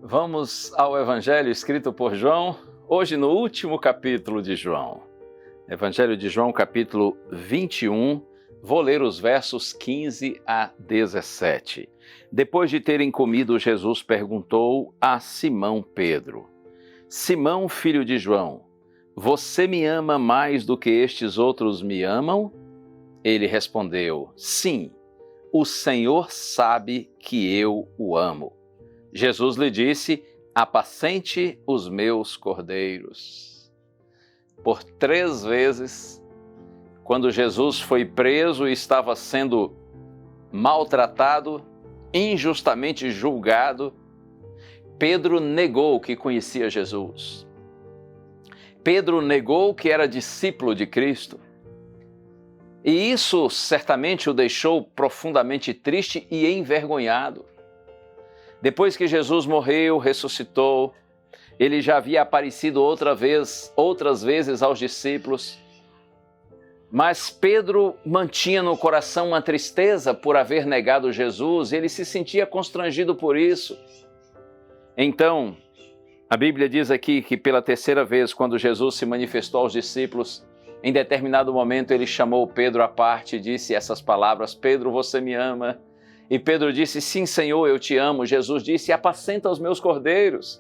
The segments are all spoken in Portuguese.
Vamos ao Evangelho escrito por João, hoje no último capítulo de João. Evangelho de João, capítulo 21, vou ler os versos 15 a 17. Depois de terem comido, Jesus perguntou a Simão Pedro: Simão, filho de João, você me ama mais do que estes outros me amam? Ele respondeu: Sim, o Senhor sabe que eu o amo. Jesus lhe disse: apacente os meus cordeiros. Por 3 vezes, quando Jesus foi preso e estava sendo maltratado, injustamente julgado, Pedro negou que conhecia Jesus. Pedro negou que era discípulo de Cristo. E isso certamente o deixou profundamente triste e envergonhado. Depois que Jesus morreu, ressuscitou, ele já havia aparecido outras vezes aos discípulos, mas Pedro mantinha no coração uma tristeza por haver negado Jesus, e ele se sentia constrangido por isso. Então, a Bíblia diz aqui que pela 3ª vez, quando Jesus se manifestou aos discípulos, em determinado momento ele chamou Pedro à parte e disse essas palavras: Pedro, você me ama? E Pedro disse: sim, Senhor, eu te amo. Jesus disse: apacenta os meus cordeiros.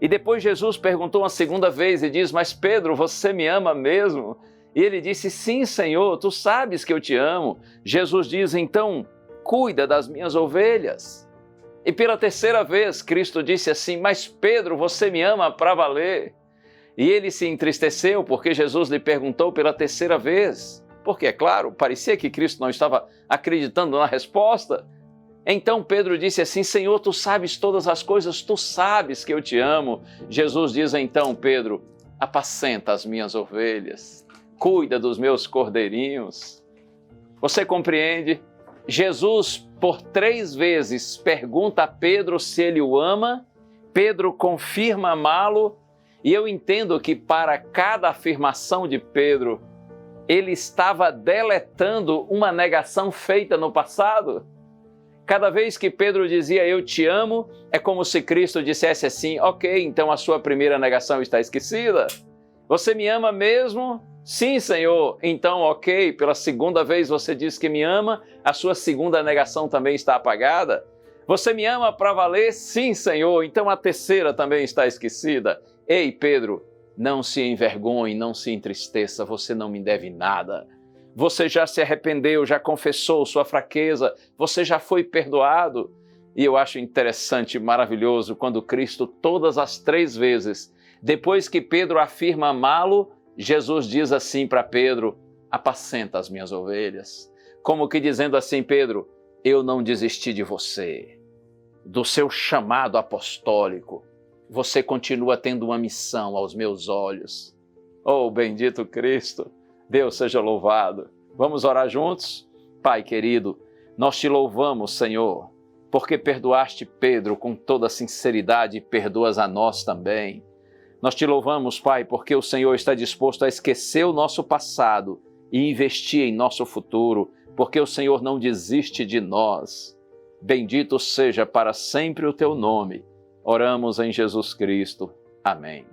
E depois Jesus perguntou uma 2ª vez e diz: mas Pedro, você me ama mesmo? E ele disse: sim, Senhor, tu sabes que eu te amo. Jesus diz: então, cuida das minhas ovelhas. E pela 3ª vez, Cristo disse assim: mas Pedro, você me ama para valer? E ele se entristeceu porque Jesus lhe perguntou pela 3ª vez. Porque, é claro, parecia que Cristo não estava acreditando na resposta. Então Pedro disse assim: Senhor, tu sabes todas as coisas, tu sabes que eu te amo. Jesus diz então: Pedro, apacenta as minhas ovelhas, cuida dos meus cordeirinhos. Você compreende? Jesus, por 3 vezes, pergunta a Pedro se ele o ama, Pedro confirma amá-lo, e eu entendo que para cada afirmação de Pedro, ele estava deletando uma negação feita no passado. Cada vez que Pedro dizia eu te amo, é como se Cristo dissesse assim: ok, então a sua primeira negação está esquecida. Você me ama mesmo? Sim, Senhor. Então, ok, pela 2ª vez você diz que me ama, a sua 2ª negação também está apagada. Você me ama para valer? Sim, Senhor. Então a 3ª também está esquecida. Ei, Pedro, não se envergonhe, não se entristeça, você não me deve nada. Você já se arrependeu, já confessou sua fraqueza, você já foi perdoado. E eu acho interessante e maravilhoso quando Cristo, todas as 3 vezes, depois que Pedro afirma amá-lo, Jesus diz assim para Pedro: apacenta as minhas ovelhas. Como que dizendo assim: Pedro, eu não desisti de você, do seu chamado apostólico. Você continua tendo uma missão aos meus olhos. Oh, bendito Cristo! Deus seja louvado. Vamos orar juntos? Pai querido, nós te louvamos, Senhor, porque perdoaste Pedro com toda sinceridade e perdoas a nós também. Nós te louvamos, Pai, porque o Senhor está disposto a esquecer o nosso passado e investir em nosso futuro, porque o Senhor não desiste de nós. Bendito seja para sempre o teu nome. Oramos em Jesus Cristo. Amém.